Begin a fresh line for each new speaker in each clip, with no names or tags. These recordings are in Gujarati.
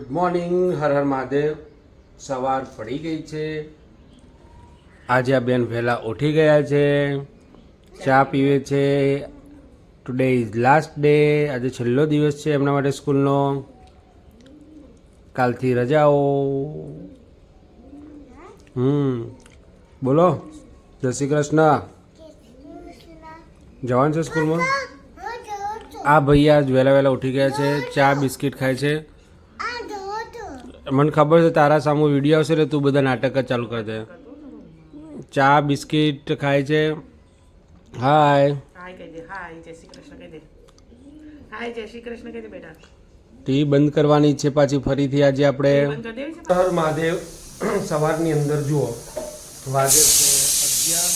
Good morning, Har Har Mahadev. સવાર પડી ગઈ છે. આજે આ બેન વહેલા ઉઠી ગયા છે, ચા પીવે છે. Today is last day. આજે છેલ્લો દિવસ છે એમના માટે સ્કૂલનો. કાલથી રજાઓ. બોલો, જય શ્રી કૃષ્ણ. જવાનું છે સ્કૂલમાં? આ ભાઈ આજ વહેલા ઉઠી ગયા છે, ચા બિસ્કિટ ખાય છે. મને ખબર છે તારા સામુ વિડીયો આવશે એટલે તું બધા નાટક જ ચાલુ કરી દે. ચા બિસ્કિટ ખાય છે. હાય ટીવી બંધ કરવાની છે પાછી ફરીથી. આજે આપણે હર મહાદેવ. સવારની અંદર જુઓ, વાગે છે 11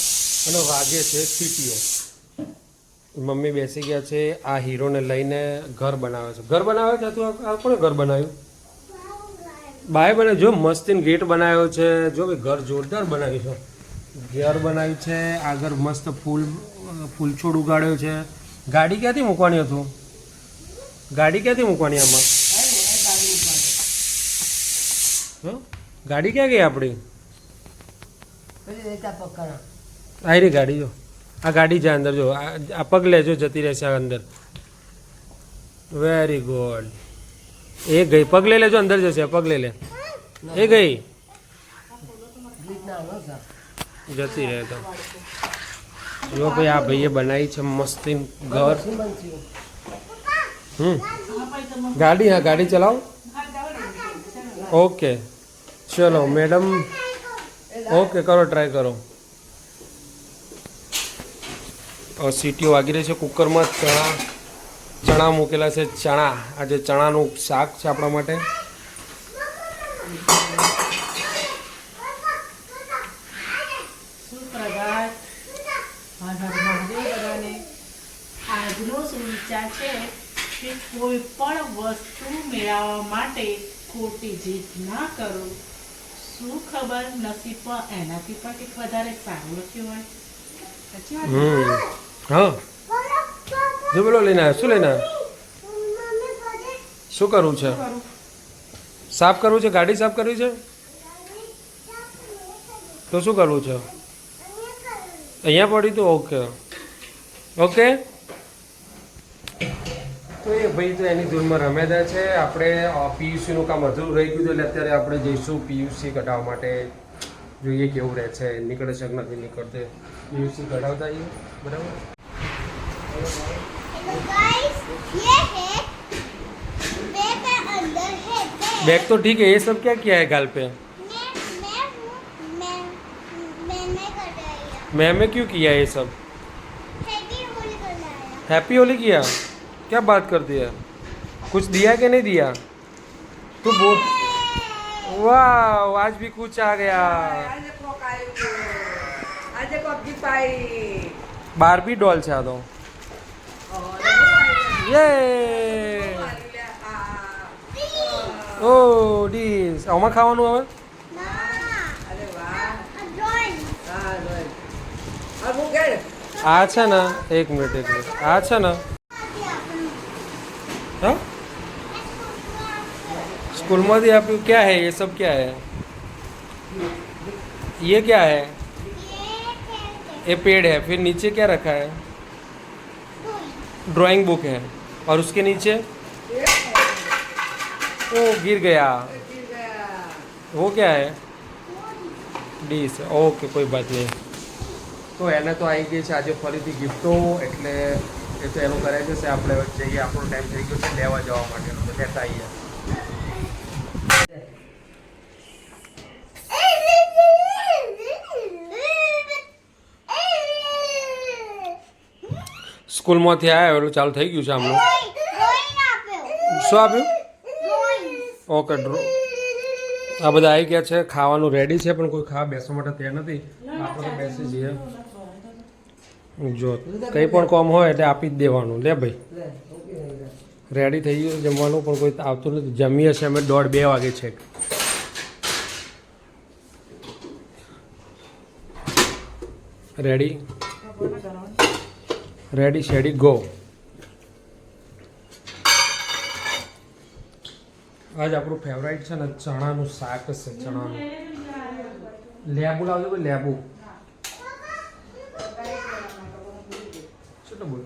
અને વાગે છે સીટીઓ. મમ્મી બેસી ગયા છે, આ હીરોને લઈને ઘર બનાવે છે. ઘર બનાવે છે તું? આ કોણે ઘર બનાવ્યું? બાય બને જો મસ્તીન ગેટ બનાવ્યો છે. જો ભાઈ ઘર જોરદાર બનાવ્યું છે. ઘર બનાવ્યું છે, આગળ મસ્ત ફૂલછોડ ઉગાડ્યો છે. ગાડી ક્યાંથી મૂકવાની હતું? ગાડી ક્યાંથી મૂકવાની આમાં? ગાડી ક્યાં ગઈ આપણી? આ રી ગાડી જો, આ ગાડી જાય અંદર જો, આ પગ લેજો જતી રહેશે અંદર. Very good. એ ગઈ, પગ લઈ લેજો અંદર જશે. પગ લઈ લે, એ ગઈ જતી રહે. તો જો ભાઈ આ ભાઈએ બનાવી છે મસ્તી ઘર. ગાડી, હા ગાડી ચલાવો. ઓકે ચલો મેડમ, ઓકે કરો, ટ્રાય કરો. સીટીઓ વાગી રહી છે. કુકરમાં ચણા મૂકેલા છે. ચણા, આજે ચણાનું શાક છે આપણા માટે.
આજનો સુવિચાર છે કે કોઈ પણ વસ્તુ મેળવવા માટે ખોટી જીત ના કરો. શું ખબર નસીબ પર એનાથી પણ કંઈક વધારે સારું લખ્યું હોય.
હા જો બોલો, લઈને આવ્યો. શું લઈને આવ્યો? શું કરવું છે? સાફ કરવું છે? ગાડી સાફ કરવી છે તો શું કરવું છે? અહીંયા પડી તો ઓકે ઓકે. તો એ ભાઈ તો એની ધૂનમાં રમેદા છે. આપણે પીયુસીનું કામ અધૂરું રહી ગયું એટલે અત્યારે આપણે જઈશું પીયુસી કઢાવવા માટે. જોઈએ કેવું રહે છે, નીકળે છે કે નથી નીકળતે. પીયુસી કઢાવતા આવીએ. બરાબર. बैग तो ठीक है, ये सब क्या किया है गाल पे? मैंने क्यों किया ये सब? हैप्पी होली किया? क्या बात करती है? कुछ दिया कि नहीं दिया? तू बोल. वाह, आज भी कुछ आ गया. बारबी डॉल છે આ તો. યે. ઓ ડીસ આમાં ખાવાનું હવે? આ છે ને, એક મિનિટ. આ છે ને, हाँ स्कूल में भी आप क्या है? ये सब क्या है? ये क्या है? ये पेड़ है. फिर नीचे क्या रखा है? ड्राइंग बुक है. और उसके नीचे ओ गिर गया. वो क्या है? ડીશ. ઓકે, કોઈ બાત નહીં. તો એને તો આવી ગઈ છે આજે ફરીથી ગિફ્ટો. એટલે એ તો એનું કરે છે. આપણે જઈએ, આપણો ટાઈમ થઈ ગયો છે લેવા જવા માટેનો. તો લેતા આવીએ. સ્કૂલમાંથી આવ્યા એટલે ચાલુ થઈ ગયું છે આમનું. શું આપ્યું? ઓકે, આ બધા આવી ગયા છે. ખાવાનું રેડી છે પણ કોઈ ખાવા બેસવા માટે તૈયાર નથી. આપણે તો બેસી જઈએ. જો કંઈ પણ કામ હોય એટલે આપી જ દેવાનું. લે ભાઈ, રેડી થઈ ગયું જમવાનું પણ કોઈ આવતું નથી. જમીએ છીએ અમે 1:30-2 વાગે છે. Ready ready steady go. આજ આપણું ફેવરાઇટ છે ને ચણાનું શાક છે ચણાનું લેબુ લાવજો ભાઈ લેબુ શું બોલ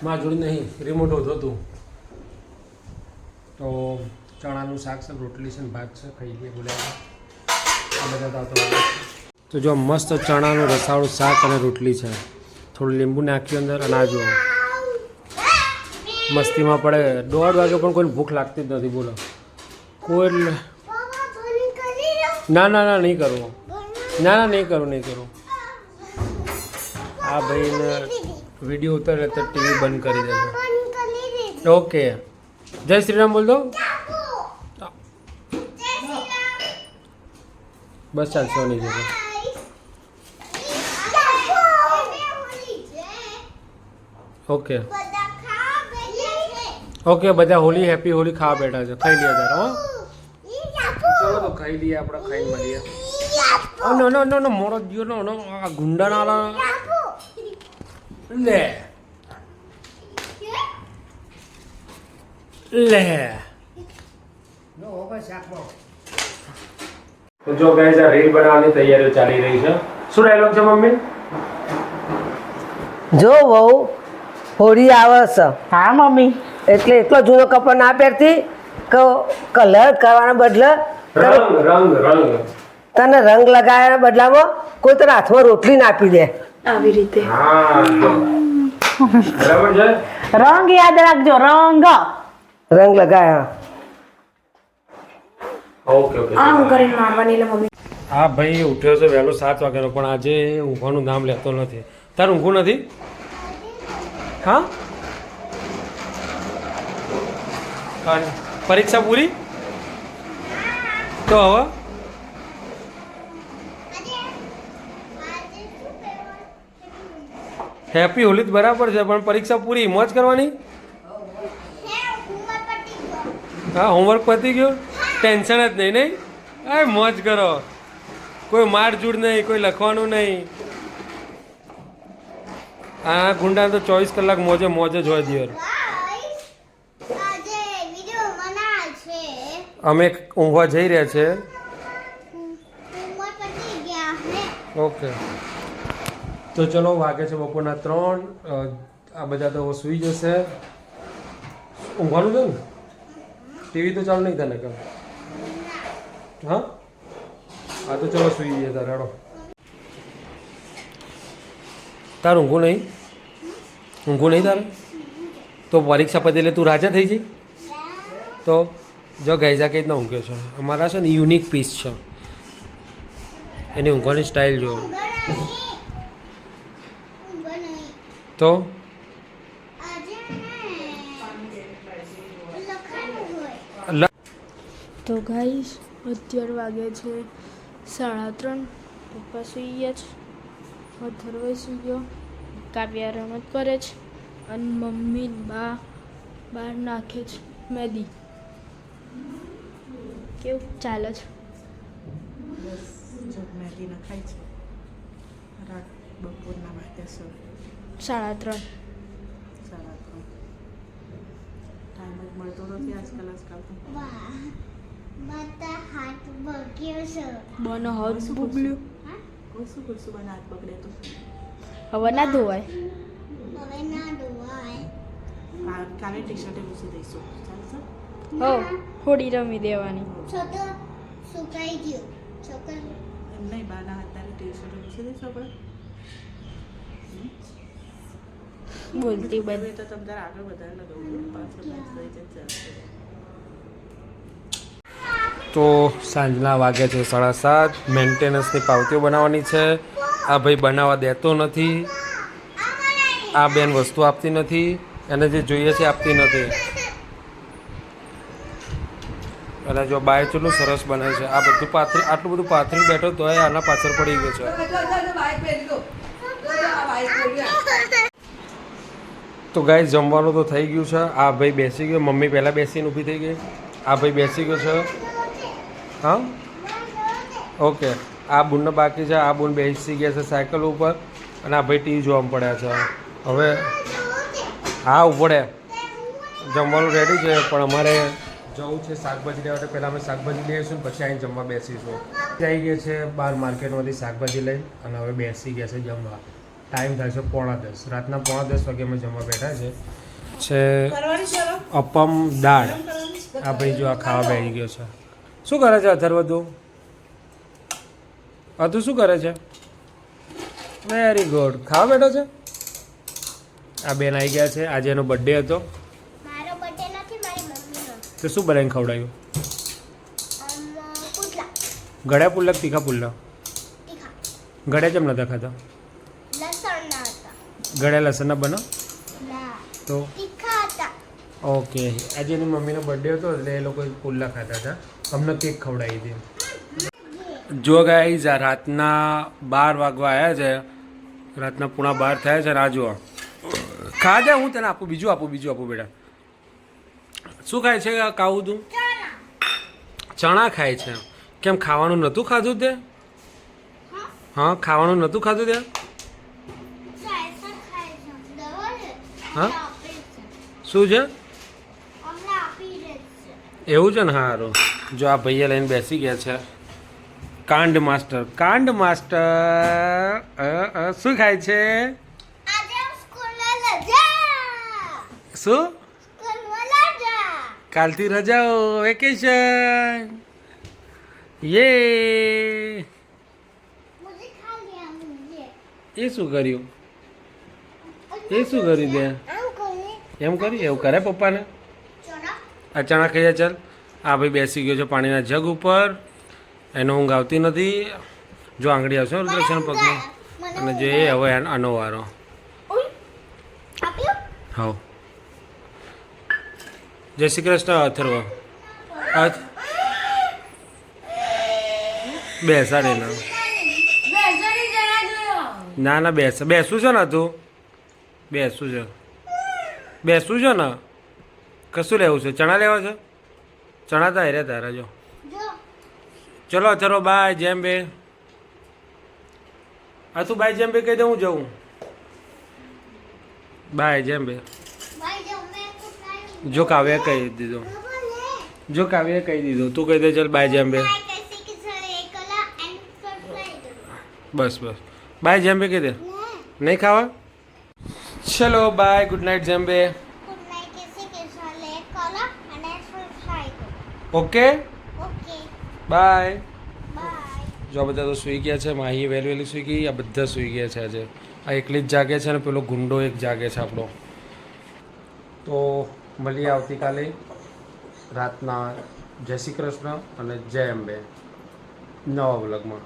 માં જોડી નહીં રિમોટ હોતો તું તો ચણાનું શાક છે રોટલી છે ને ભાત છે ખાઈ લઈએ બોલ્યા આ બધા દાંતો તો જો મસ્ત ચણાનું રસાવાળું શાક અને રોટલી છે થોડું લીંબુ નાખ્યું અંદર અને આ જો મસ્તીમાં પડે 1:30 વાગે પણ કોઈને ભૂખ લાગતી જ નથી બોલો કોઈ ના ના ના નહીં કરવું ના ના નહીં કરું આ ભાઈને વિડીયો ઉતારે તો ટીવી બંધ કરી દેજો ઓકે જય શ્રી રામ બોલ દો બસ ચાલશે નહીં જતો ઓકે ઓકે બધા હોલી હેપી હોલી ખાવા બેઠા છે ખાઈ લઈએ તારે હો ચલો તો ખાઈ લઈએ આપણે ખાઈ મળીએ નો નો નો નો મોરો દિયો નો નો આ ગુંડા ના લે લે તો જો ગાઈસ આ રીલ બનાવવાની તૈયારીઓ ચાલી રહી છે શું ડાયલોગ છે મમ્મી
જો વહુ હોળી આવે છે
હા મમ્મી
એટલે એટલો જૂનો કપડો ના પહેરતી કલર કરવાના બદલે
રંગ રંગ રંગ
તને રંગ લગાવ્યાના બદલામાં કોઈ તને હાથમાં રોટલી ના આપી દે
આવી રીતે
હા બરાબર છે
રંગ યાદ રાખજો રંગ
લગાવ્યા
ઓકે ઓકે
આમ કરીને મારવાની એટલે મમ્મી
હા ભાઈ ઉઠ્યો છે વહેલો 7 વાગ્યાનો પણ આજે ઊંઘવાનું નામ લેતો નથી તારે ઊંઘવું નથી હા પરીક્ષા પૂરી તો હવે હેપી હોલી તો બરાબર છે પણ પરીક્ષા પૂરી મોજ કરવાની હા હોમવર્ક પતી ગયો ટેન્શન જ નહીં નહીં આ મોજ કરો કોઈ મારઝૂડ નહીં કોઈ લખવાનું નહીં આ ગુંડા તો 24 કલાક મોજે મોજ જ હોય દિયર અમે ઊંઘવા જઈ રહ્યા છે ઓકે તો ચલો વાગે છે બપોરના 3 આ બધા તો સૂઈ જશે ઊંઘવાનું છે ને ટીવી તો ચાલુ નહીં થાય ને કામ હા હા તો ચલો સૂઈ જઈએ તારે હેડો તારે ઊંઘું નહીં તારે તો પરીક્ષા પતી એટલે તું રાજા થઈ જઈ તો જો ગાઈઝા કઈ રીતના ઊંઘ્યો છે અમારા છે ને યુનિક પીસ છે એની ઊંઘવાની સ્ટાઇલ જો તો
તો ગાઈસ 11 વાગે છે 3:30 પપ્પા સુઈ ગયા છે અથર્વય સુઈ ગયો કાવ્યા રમત કરે છે અને મમ્મી ને બા બહાર નાખે છે મહેંદી કેવું ચાલે છે
બસ જો મેગી નખાય છે રાત બપોરના વાગ્યા છે
3:30
ટાઈમ જ મળતો નથી આજકાલ તો
બનો હાથ બગડ્યું
શું કરશું બને હાથ બગડે તો
હવે ના ધોવાય
કાલે ટી શર્ટે ઘૂસી દઈશું ચાલશે
હો હોડી રમી દેવાની
સુકાઈ ગયું
એમ નહીં બાના હાથની ટી શર્ટે ઘૂસી દઈશું આપણે
બોલતી બધી
તો તમે તારે આગળ વધારે લગાવું પાછળ થઈ જશે
તો સાંજના વાગે છે 7:30 મેન્ટેનન્સની પાવતીઓ બનાવવાની છે આ ભાઈ બનાવવા દેતો નથી આ બેન વસ્તુ આપતી નથી એને જે જોઈએ છે આપતી નથી અને જો બાય કેટલું સરસ બનાવે છે આ બધું પાથરી આટલું બધું પાથરી બેઠો તો આના પાછળ પડી ગયો છે તો ગાય જમવાનું તો થઈ ગયું છે આ ભાઈ બેસી ગયો મમ્મી પહેલાં બેસીને ઊભી થઈ ગઈ આ ભાઈ બેસી ગયો છે હા ઓકે આ બૂનને બાકી છે આ બૂન બેસી ગયા છે સાયકલ ઉપર અને આ ભાઈ ટીવી જોવામાં પડ્યા છે હવે હા ઉપડે જમવાનું રેડી છે પણ અમારે જવું છે શાકભાજી લેવા. પહેલાં અમે શાકભાજી લઈ આવીશું ને પછી અહીં જમવા બેસીશું. આવી ગયા છે બહાર માર્કેટમાંથી શાકભાજી લઈ અને હવે બેસી ગયા છે જમવા. ટાઈમ થાય છે 9:45. રાતના 9:45 વાગે અમે જમવા બેઠા છે. અપમ દાળ. આ ભાઈ જો આ ખાવા બેસી ગયો છે. શું કરે છે અથર્વ તું? તું શું કરે છે? Very good. ખાવા બેઠો છે. આ બેન આવી ગયા છે. આજે એનો બર્થડે હતો.
મારો બર્થડે નથી, મારી મમ્મીનો.
તો શું બનાવીને ખવડાવ્યું?
પુડલા
ગળ્યા પુલ્લા કે તીખા પુલ્લા?
તીખા
ગળ્યા કેમ નતા ખાતા?
લસણ ના હતા.
ગળ્યા લસણના બનો
ના,
તો
તીખા હતા.
ઓકે. આજે એની મમ્મીનો બર્થડે હતો એટલે એ લોકો પુલ્લા ખાતા હતા. અમને કેક ખવડાવી હતી. જો ગાઈઝ આ રાતના 12 વાગવા આવ્યા છે. રાતના 11:15 થયા છે. આ જુઓ ખા દે. હું તને આપું. બીજું આપું બેટા. શું ખાય છે કાવું તું? ચણા ખાય છે. કેમ ખાવાનું નહોતું ખાધું તે? હા, ખાવાનું નહોતું ખાધું તે?
સાયસર ખાય છે. દવા છે.
હા?
આપે છે.
શું છે?
અમને આપી દે છે.
એવું છે ને? સારું. જો આ ભૈયા લઈને બેસી ગયા છે. કાંડ માસ્ટર શું ખાય છે?
આજે સ્કૂલમાં રજા.
શું?
સ્કૂલમાં રજા.
કાલથી રજાઓ, વેકેશન. યે.
મુझे खा लिया मुझे.
એ શું કર્યું? એ શું કર્યું તે?
આમ કોને?
એમ કર્યું? એવું કરે પપ્પાને?
ચણા
આ ચણા ખાઈ ચાલ. આ ભાઈ બેસી ગયો છે પાણીના જગ ઉપર. એનો ઊંઘ આવતી નથી. જો આંગળી આવશે રુદ્રાક્ષના પગમાં. અને જો એ હવે આનો વારો.
આપ્યું?
હા. જય શ્રી કૃષ્ણ અથર્વ. બેસાડે ના. ના ના બેસું છે ને તું? બેસું છે ને? કશું લેવું છે? ચણા લેવા છે? ચણા તો હેરે તારા જો. ચલો અથર્વ બાય જેમ બે. આ તું બાય જેમ બે કહી દે હું જઉં. બાય જેમ બે.
ભાઈ જો મેં કુછ
જો કાવ્ય કહી દીધું. જો કાવ્ય કહી દીધું. તું કહી દે ચાલ બાય જેમ બે. બસ બાય જેમ બે કહી દે. નહીં ખાવા? ચલો બાય. ગુડ નાઇટ જેમ બે. Okay bye. જો આ બધા તો સૂઈ ગયા છે. માહી વહેલી સૂઈ ગઈ. આ બધા સૂઈ ગયા છે આજે. આ એકલી જ જાગે છે અને પેલો ગુંડો એક જાગે છે આપણો. તો મળીએ આવતીકાલે રાતના. જય શ્રી કૃષ્ણ અને જય અંબે નવા વ્લોગમાં.